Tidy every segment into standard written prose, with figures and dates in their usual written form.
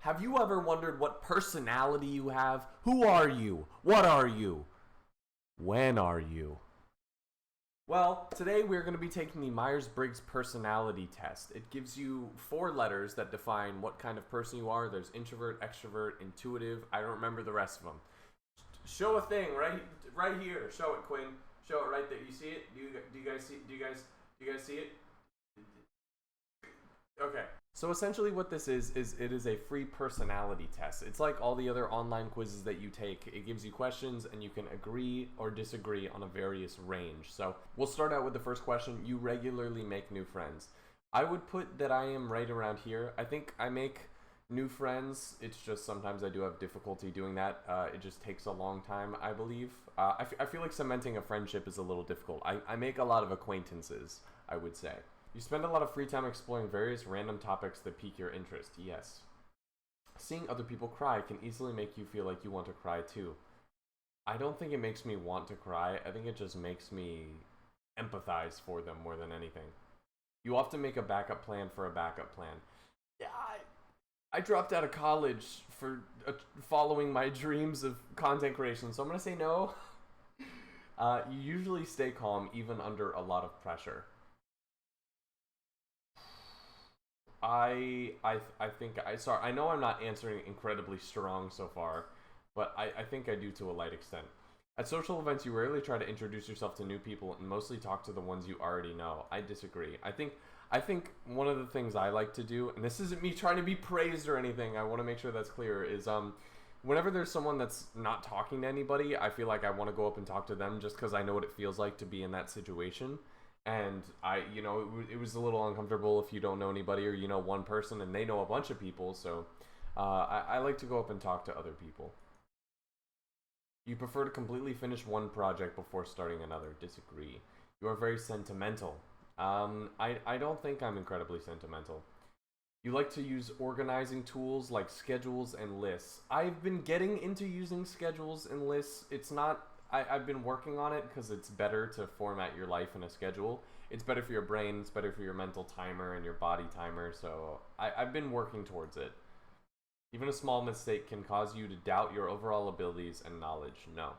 Have you ever wondered what personality you have? Who are you? What are you? When are you? Well, today we're going to be taking the Myers-Briggs Personality Test. It gives you 4 letters that define what kind of person you are. There's introvert, extrovert, intuitive. I don't remember the rest of them. Show a thing right here. Show it, Quinn. Show it right there. You see it? Do you guys see it? Okay. So essentially what this is it is a free personality test. It's like all the other online quizzes that you take. It gives you questions and you can agree or disagree on a various range. So we'll start out with the first question. You regularly make new friends. I would put that I am right around here. I think I make new friends. It's just sometimes I do have difficulty doing that. It just takes a long time, I believe. I feel like cementing a friendship is a little difficult. I make a lot of acquaintances, I would say. You spend a lot of free time exploring various random topics that pique your interest. Yes. Seeing other people cry can easily make you feel like you want to cry too. I don't think it makes me want to cry. I think it just makes me empathize for them more than anything. You often make a backup plan for a backup plan. Yeah, I dropped out of college for following my dreams of content creation, so I'm going to say no. You usually stay calm even under a lot of pressure. I think I know I'm not answering incredibly strong so far, but I think I do to a light extent. At social events, you rarely try to introduce yourself to new people and mostly talk to the ones you already know. I disagree. I think one of the things I like to do, and this isn't me trying to be praised or anything, I want to make sure that's clear, is whenever there's someone that's not talking to anybody, I feel like I want to go up and talk to them just because I know what it feels like to be in that situation. And it was a little uncomfortable if you don't know anybody or you know one person and they know a bunch of people. So I like to go up and talk to other people. You prefer to completely finish one project before starting another. Disagree. You are very sentimental. I don't think I'm incredibly sentimental. You like to use organizing tools like schedules and lists. I've been getting into using schedules and lists. It's not... I've been working on it because it's better to format your life in a schedule. It's better for your brain, it's better for your mental timer and your body timer, so I've been working towards it. Even a small mistake can cause you to doubt your overall abilities and knowledge. No.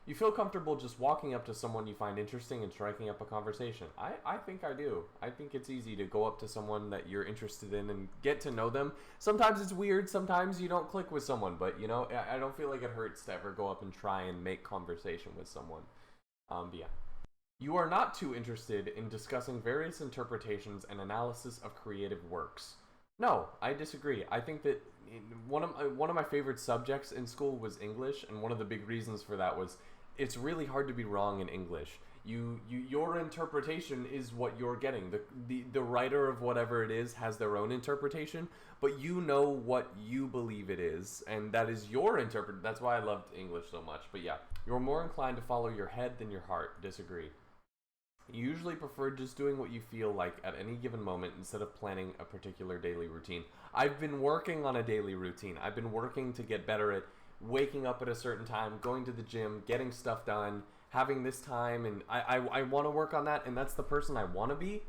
You feel comfortable just walking up to someone you find interesting and striking up a conversation. I think I do. I think it's easy to go up to someone that you're interested in and get to know them. Sometimes it's weird, sometimes you don't click with someone, but I don't feel like it hurts to ever go up and try and make conversation with someone. But yeah. You are not too interested in discussing various interpretations and analysis of creative works. No, I disagree. I think that one of my favorite subjects in school was English, and one of the big reasons for that was it's really hard to be wrong in English. Your interpretation is what you're getting. The writer of whatever it is has their own interpretation, but you know what you believe it is, and that is your interpretation. That's why I loved English so much. But yeah, you're more inclined to follow your head than your heart. Disagree. You usually prefer just doing what you feel like at any given moment instead of planning a particular daily routine. I've been working on a daily routine. I've been working to get better at waking up at a certain time, going to the gym, getting stuff done, having this time, and I want to work on that, and that's the person I want to be.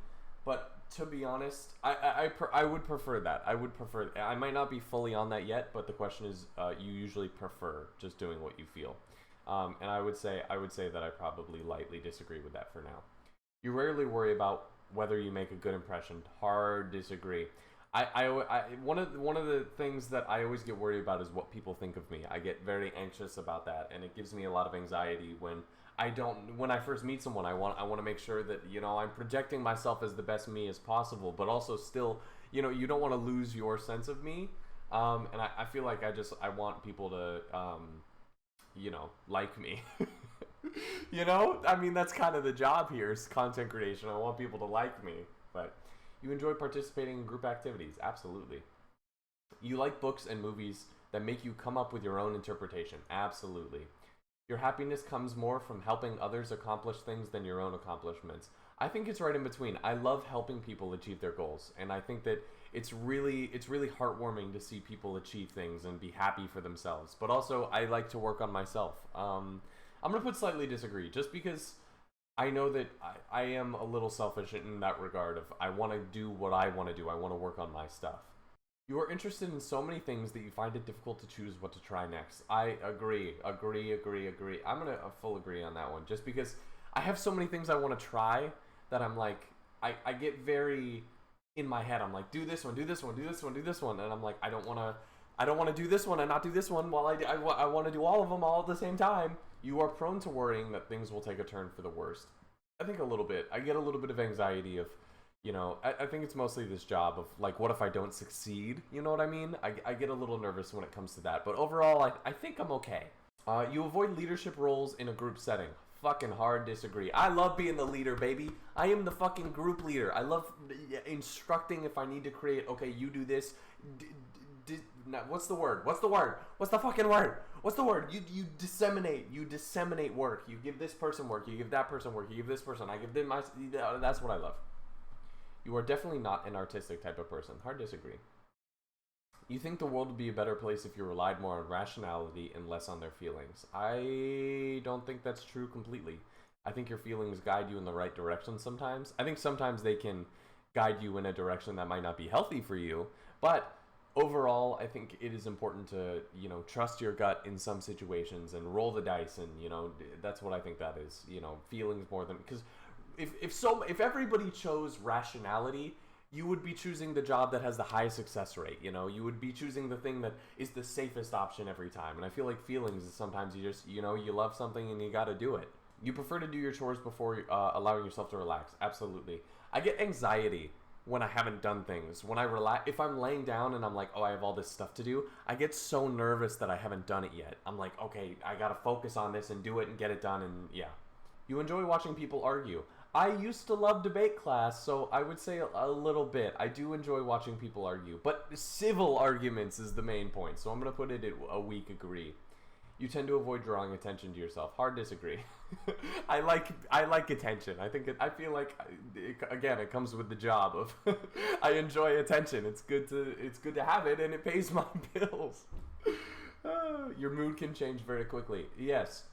But to be honest, I would prefer that. I might not be fully on that yet, but the question is, you usually prefer just doing what you feel. And I would say that I probably lightly disagree with that for now. You rarely worry about whether you make a good impression. Hard disagree. One of the things that I always get worried about is what people think of me. I get very anxious about that, and it gives me a lot of anxiety when I first meet someone. I want to make sure that I'm projecting myself as the best me as possible, but also still you don't want to lose your sense of me. And I feel like I want people to like me. I mean, that's kind of the job here is content creation. I want people to like me. But you enjoy participating in group activities. Absolutely. You like books and movies that make you come up with your own interpretation. Absolutely. Your happiness comes more from helping others accomplish things than your own accomplishments. I think it's right in between. I love helping people achieve their goals, and I think that it's really heartwarming to see people achieve things and be happy for themselves. But also, I like to work on myself. I'm going to put slightly disagree, just because I know that I am a little selfish in that regard of I want to do what I want to do. I want to work on my stuff. You are interested in so many things that you find it difficult to choose what to try next. I agree. I'm gonna full agree on that one. Just because I have so many things I want to try that I'm like, I get very in my head. I'm like, do this one, do this one, do this one, do this one, and I'm like, I don't want to do this one and not do this one while I want to do all of them all at the same time. You are prone to worrying that things will take a turn for the worst. I think a little bit. I get a little bit of anxiety of, I think it's mostly this job of like, what if I don't succeed? You know what I mean? I get a little nervous when it comes to that. But overall, I think I'm okay. You avoid leadership roles in a group setting. Fucking hard disagree. I love being the leader, baby. I am the fucking group leader. I love instructing if I need to create, okay, you do this. What's the word? What's the word? What's the fucking word? What's the word? You disseminate. You disseminate work. You give this person work. You give that person work. You give this person. I give them my. That's what I love. You are definitely not an artistic type of person. Hard disagree. You think the world would be a better place if you relied more on rationality and less on their feelings. I don't think that's true completely. I think your feelings guide you in the right direction sometimes. I think sometimes they can guide you in a direction that might not be healthy for you, but overall, I think it is important to, trust your gut in some situations and roll the dice, and, that's what I think that is, feelings more than, because if everybody chose rationality, you would be choosing the job that has the highest success rate. You would be choosing the thing that is the safest option every time. And I feel like feelings is sometimes you just, you love something and you got to do it. You prefer to do your chores before allowing yourself to relax. Absolutely. I get anxiety when I haven't done things. When I relax, if I'm laying down and I'm like, oh, I have all this stuff to do, I get so nervous that I haven't done it yet. I'm like, okay, I got to focus on this and do it and get it done. And yeah. You enjoy watching people argue. I used to love debate class, so I would say a little bit. I do enjoy watching people argue, but civil arguments is the main point, so I'm going to put it at a weak agree. You tend to avoid drawing attention to yourself. Hard disagree. I like attention. I feel like it comes with the job of I enjoy attention. It's good to have it, and it pays my bills. Your mood can change very quickly. Yes.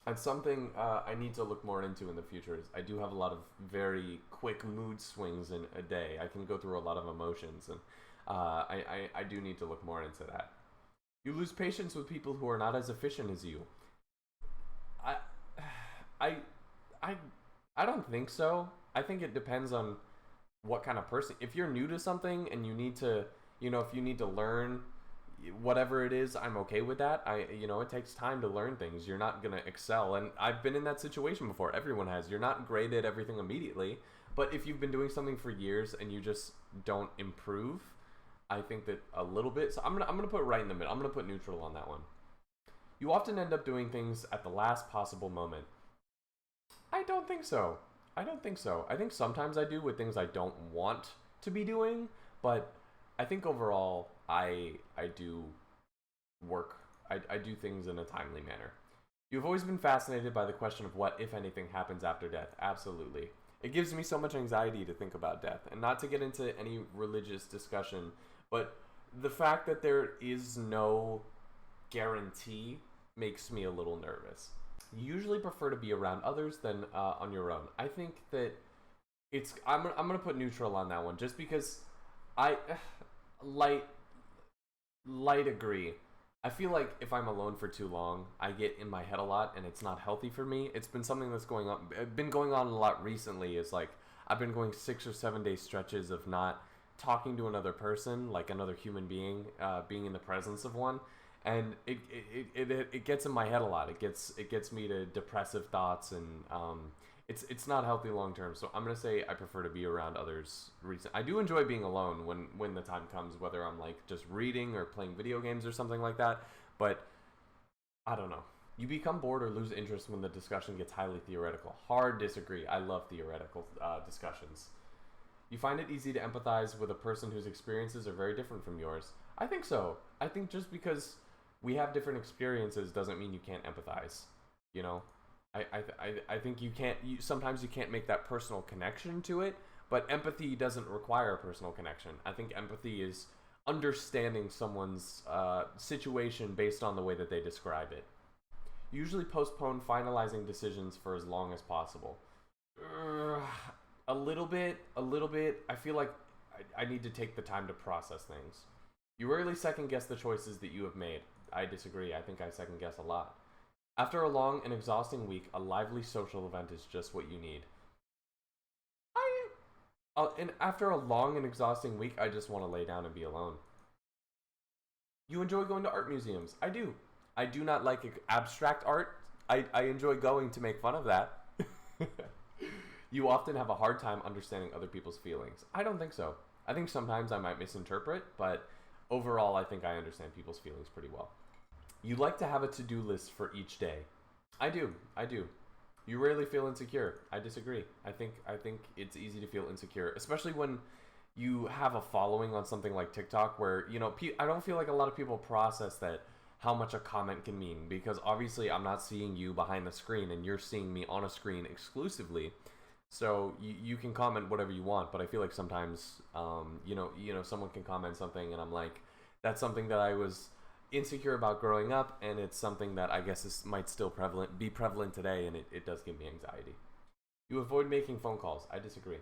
And something I need to look more into in the future is I do have a lot of very quick mood swings in a day. I can go through a lot of emotions, and I do need to look more into that. You lose patience with people who are not as efficient as you. I I I I don't think so. I think it depends on what kind of person. If you're new to something and you need to, if you need to learn whatever it is, I'm okay with that. It takes time to learn things. You're not going to excel. And I've been in that situation before. Everyone has. You're not great at everything immediately. But if you've been doing something for years and you just don't improve, I think that a little bit. So I'm gonna put right in the middle. I'm gonna put neutral on that one. You often end up doing things at the last possible moment. I don't think so. I think sometimes I do with things I don't want to be doing, but I think overall I do work. I do things in a timely manner. You've always been fascinated by the question of what, if anything, happens after death. Absolutely. It gives me so much anxiety to think about death, and not to get into any religious discussion, but the fact that there is no guarantee makes me a little nervous. You usually prefer to be around others than on your own. I think that I'm gonna put neutral on that one, just because I light agree. I feel like if I'm alone for too long, I get in my head a lot, and it's not healthy for me. It's been something that's going on a lot recently. It's like I've been going 6 or 7 day stretches of not talking to another person, like another human being, being in the presence of one, and it gets in my head a lot. It gets me to depressive thoughts, and it's not healthy long term. So I'm gonna say I prefer to be around others. I do enjoy being alone when the time comes, whether I'm like just reading or playing video games or something like that. But I don't know. You become bored or lose interest when the discussion gets highly theoretical. Hard disagree. I love theoretical discussions. You find it easy to empathize with a person whose experiences are very different from yours. I think so. I think just because we have different experiences doesn't mean you can't empathize. I think you can't. Sometimes you can't make that personal connection to it, but empathy doesn't require a personal connection. I think empathy is understanding someone's situation based on the way that they describe it. You usually postpone finalizing decisions for as long as possible. A little bit. I feel like I need to take the time to process things. You rarely second guess the choices that you have made. I disagree. I think I second guess a lot. After a long and exhausting week, a lively social event is just what you need. And after a long and exhausting week, I just want to lay down and be alone. You enjoy going to art museums. I do. I do not like abstract art. I enjoy going to make fun of that. You often have a hard time understanding other people's feelings. I don't think so. I think sometimes I might misinterpret, but overall, I think I understand people's feelings pretty well. You like to have a to-do list for each day. I do. I do. You rarely feel insecure. I disagree. I think it's easy to feel insecure, especially when you have a following on something like TikTok where, I don't feel like a lot of people process that how much a comment can mean, because obviously I'm not seeing you behind the screen and you're seeing me on a screen exclusively. So you can comment whatever you want, but I feel like sometimes, someone can comment something and I'm like, that's something that I was insecure about growing up, and it's something that I guess might still be prevalent today, and it does give me anxiety. You avoid making phone calls. I disagree.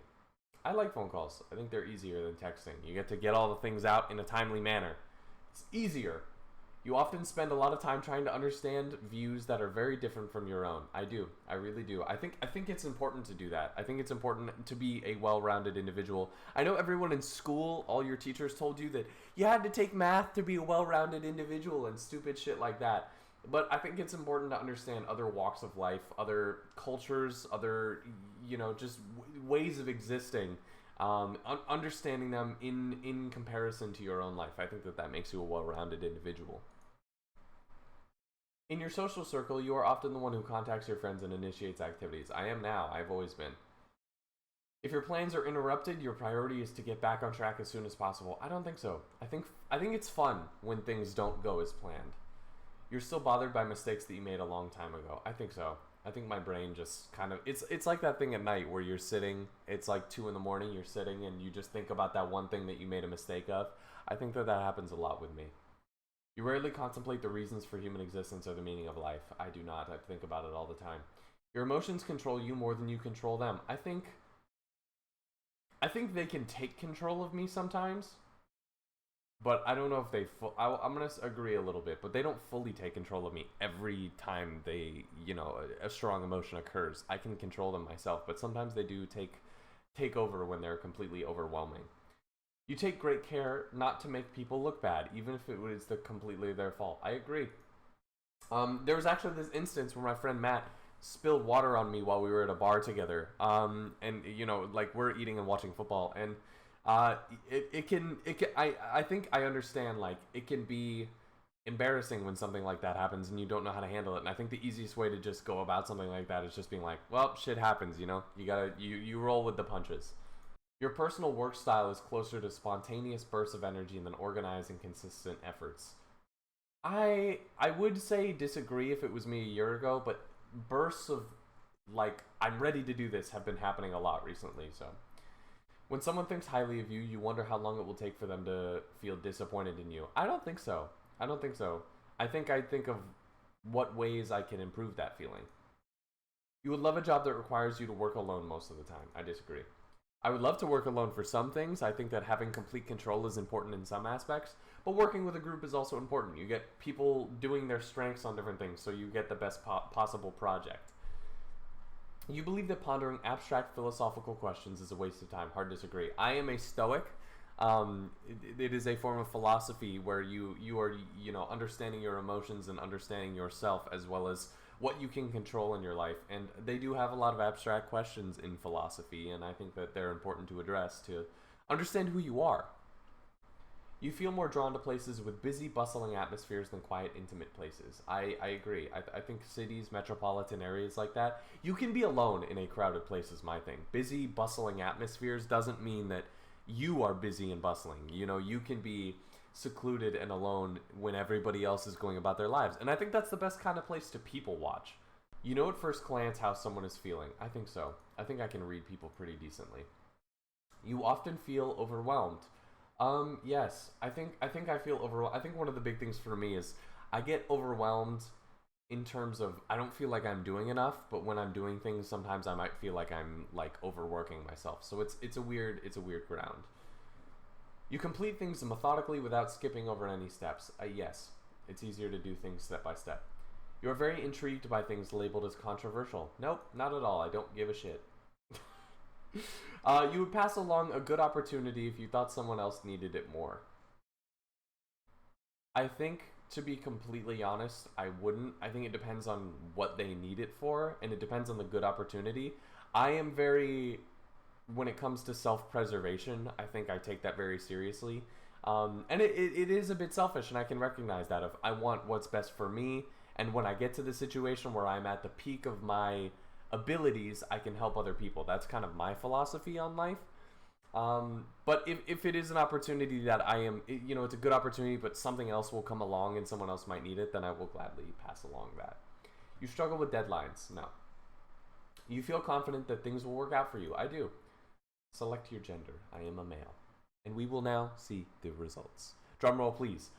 I like phone calls. I think they're easier than texting. You get to get all the things out in a timely manner. It's easier. You often spend a lot of time trying to understand views that are very different from your own. I do. I really do. I think it's important to do that. I think it's important to be a well-rounded individual. I know everyone in school, all your teachers told you that you had to take math to be a well-rounded individual and stupid shit like that. But I think it's important to understand other walks of life, other cultures, other, just ways of existing. Understanding them in comparison to your own life. I think that makes you a well-rounded individual. In your social circle, you are often the one who contacts your friends and initiates activities. I am now. I've always been. If your plans are interrupted, your priority is to get back on track as soon as possible. I don't think so. I think it's fun when things don't go as planned. You're still bothered by mistakes that you made a long time ago. I think so. I think my brain just kind of, it's like that thing at night where you're sitting, it's like 2 a.m, you're sitting and you just think about that one thing that you made a mistake of. I think that happens a lot with me. You rarely contemplate the reasons for human existence or the meaning of life. I do not. I think about it all the time. Your emotions control you more than you control them. I think they can take control of me sometimes, but I don't know if they I'm going to agree a little bit, but they don't fully take control of me every time a strong emotion occurs. I can control them myself, but sometimes they do take over when they're completely overwhelming. You take great care not to make people look bad, even if it was completely their fault. I agree. There was actually this instance where my friend Matt spilled water on me while we were at a bar together. And we're eating and watching football, and I think I understand, like, it can be embarrassing when something like that happens and you don't know how to handle it. And I think the easiest way to just go about something like that is just being like, well, shit happens, you roll with the punches. Your personal work style is closer to spontaneous bursts of energy than organized and consistent efforts. I would say disagree if it was me a year ago, but bursts of, like, I'm ready to do this have been happening a lot recently. So when someone thinks highly of you, you wonder how long it will take for them to feel disappointed in you. I don't think so. I think of what ways I can improve that feeling. You would love a job that requires you to work alone most of the time. I disagree. I would love to work alone for some things. I think that having complete control is important in some aspects, but working with a group is also important. You get people doing their strengths on different things, so you get the best possible project. You believe that pondering abstract philosophical questions is a waste of time. Hard to disagree. I am a Stoic. It is a form of philosophy where you are, understanding your emotions and understanding yourself, as well as what you can control in your life. And they do have a lot of abstract questions in philosophy, and I think that they're important to address to understand who you are. You feel more drawn to places with busy, bustling atmospheres than quiet, intimate places. I agree. I think cities, metropolitan areas like that, you can be alone in a crowded place is my thing. Busy, bustling atmospheres doesn't mean that you are busy and bustling. You can be secluded and alone when everybody else is going about their lives. And I think that's the best kind of place to people watch. You know at first glance how someone is feeling. I think so. I think I can read people pretty decently. You often feel overwhelmed. Yes. I think I feel overwhelmed. I think one of the big things for me is I get overwhelmed in terms of I don't feel like I'm doing enough, but when I'm doing things, sometimes I might feel like I'm like overworking myself. So it's a weird ground. You complete things methodically without skipping over any steps. Yes, it's easier to do things step by step. You are very intrigued by things labeled as controversial. Nope, not at all. I don't give a shit. You would pass along a good opportunity if you thought someone else needed it more. I think, to be completely honest, I wouldn't. I think it depends on what they need it for, and it depends on the good opportunity. I am very, when it comes to self-preservation, I think I take that very seriously. And it is a bit selfish, and I can recognize that. Of I want what's best for me, and when I get to the situation where I'm at the peak of my abilities, I can help other people. That's kind of my philosophy on life. But if it is an opportunity that I am, it's a good opportunity, but something else will come along and someone else might need it, then I will gladly pass along that. You struggle with deadlines? No. You feel confident that things will work out for you? I do. Select your gender. I am a male. And we will now see the results. Drum roll, please.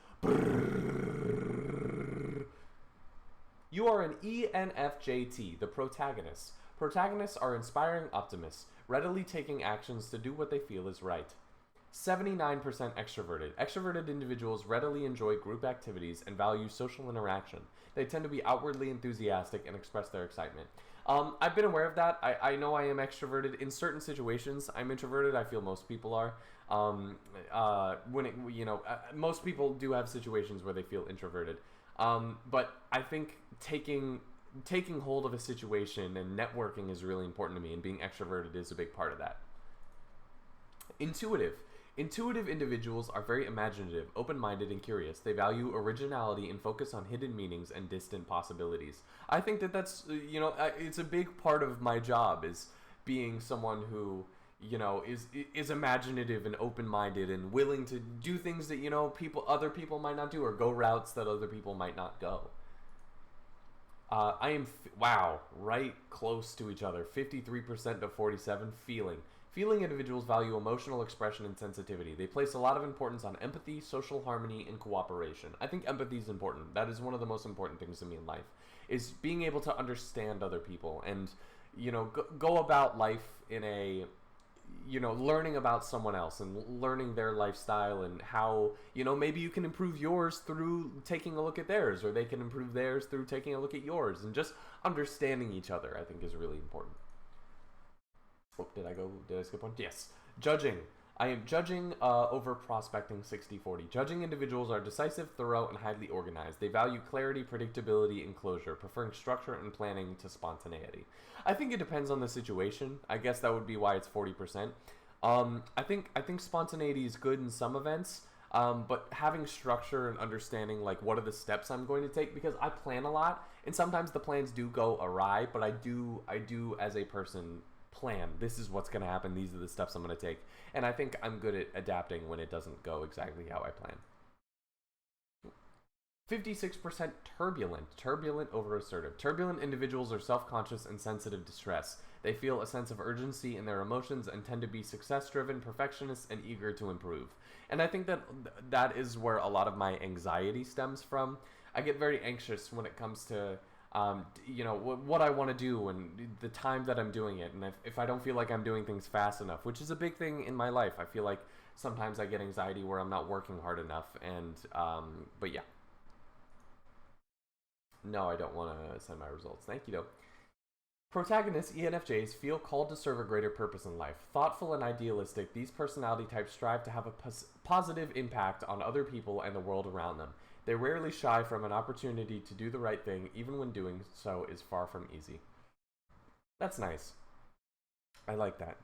You are an ENFJT, the protagonist. Protagonists are inspiring optimists, readily taking actions to do what they feel is right. 79% extroverted. Extroverted individuals readily enjoy group activities and value social interaction. They tend to be outwardly enthusiastic and express their excitement. I've been aware of that. I know I am extroverted. In certain situations, I'm introverted. I feel most people are. Most people do have situations where they feel introverted. But I think taking hold of a situation and networking is really important to me, and being extroverted is a big part of that. Intuitive. Intuitive individuals are very imaginative, open-minded, and curious. They value originality and focus on hidden meanings and distant possibilities. I think that's, it's a big part of my job, is being someone who, is imaginative and open-minded and willing to do things that, other people might not do, or go routes that other people might not go. I am, right close to each other. 53% to 47%, feeling. Feeling individuals value emotional expression and sensitivity. They place a lot of importance on empathy, social harmony, and cooperation. I think empathy is important. That is one of the most important things to me in life, is being able to understand other people and, go about life in a, learning about someone else and learning their lifestyle and how, maybe you can improve yours through taking a look at theirs, or they can improve theirs through taking a look at yours, and just understanding each other, I think, is really important. Oh, did I skip one? Yes. Judging. I am judging over prospecting 60-40. Judging individuals are decisive, thorough, and highly organized. They value clarity, predictability, and closure, preferring structure and planning to spontaneity. I think it depends on the situation. I guess that would be why it's 40%. I think spontaneity is good in some events, but having structure and understanding, like, what are the steps I'm going to take, because I plan a lot, and sometimes the plans do go awry, but I do as a person plan. This is what's going to happen. These are the steps I'm going to take. And I think I'm good at adapting when it doesn't go exactly how I plan. 56% turbulent. Turbulent over assertive. Turbulent individuals are self-conscious and sensitive to stress. They feel a sense of urgency in their emotions and tend to be success-driven, perfectionists, and eager to improve. And I think that is where a lot of my anxiety stems from. I get very anxious when it comes to what I want to do and the time that I'm doing it. And if I don't feel like I'm doing things fast enough, which is a big thing in my life, I feel like sometimes I get anxiety where I'm not working hard enough. And, but yeah. No, I don't want to send my results. Thank you, though. Protagonists, ENFJs, feel called to serve a greater purpose in life. Thoughtful and idealistic, these personality types strive to have a positive impact on other people and the world around them. They rarely shy from an opportunity to do the right thing, even when doing so is far from easy. That's nice. I like that.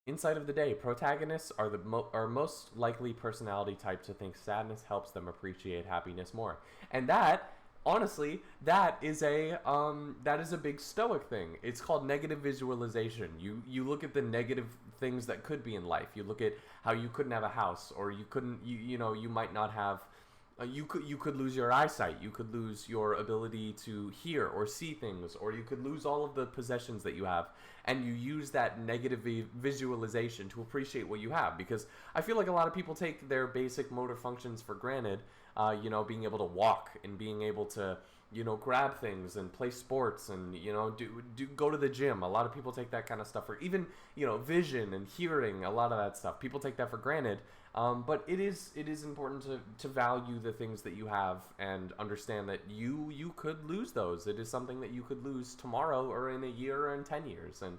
Insight of the day. Protagonists are are most likely personality type to think sadness helps them appreciate happiness more. And that, honestly, that is a big Stoic thing. It's called negative visualization. You look at the negative things that could be in life. You look at how you couldn't have a house, or you couldn't you might not have you could lose your eyesight, you could lose your ability to hear or see things, or you could lose all of the possessions that you have, and you use that negative visualization to appreciate what you have. Because I feel like a lot of people take their basic motor functions for granted, being able to walk and being able to grab things and play sports and do go to the gym. A lot of people take that kind of stuff for even vision and hearing. A lot of that stuff people take that for granted. But it is important to value the things that you have and understand that you could lose those. It is something that you could lose tomorrow or in a year or in 10 years, and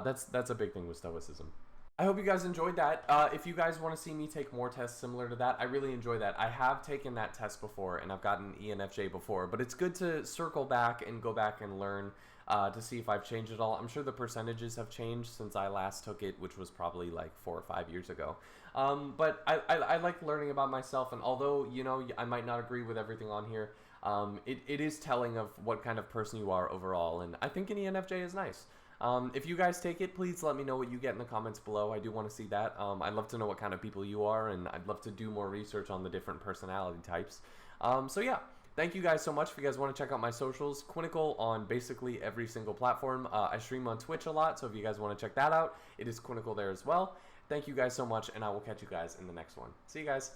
that's a big thing with Stoicism. I hope you guys enjoyed that. If you guys want to see me take more tests similar to that, I really enjoy that. I have taken that test before, and I've gotten ENFJ before, but it's good to circle back and go back and learn to see if I've changed at all. I'm sure the percentages have changed since I last took it, which was probably like 4 or 5 years ago. But I like learning about myself, and although, I might not agree with everything on here, it is telling of what kind of person you are overall, and I think an ENFJ is nice. If you guys take it, please let me know what you get in the comments below. I do want to see that. I'd love to know what kind of people you are, and I'd love to do more research on the different personality types. So yeah, thank you guys so much. If you guys want to check out my socials, Quinticle on basically every single platform. I stream on Twitch a lot, so if you guys want to check that out, it is Quinticle there as well. Thank you guys so much, and I will catch you guys in the next one. See you guys.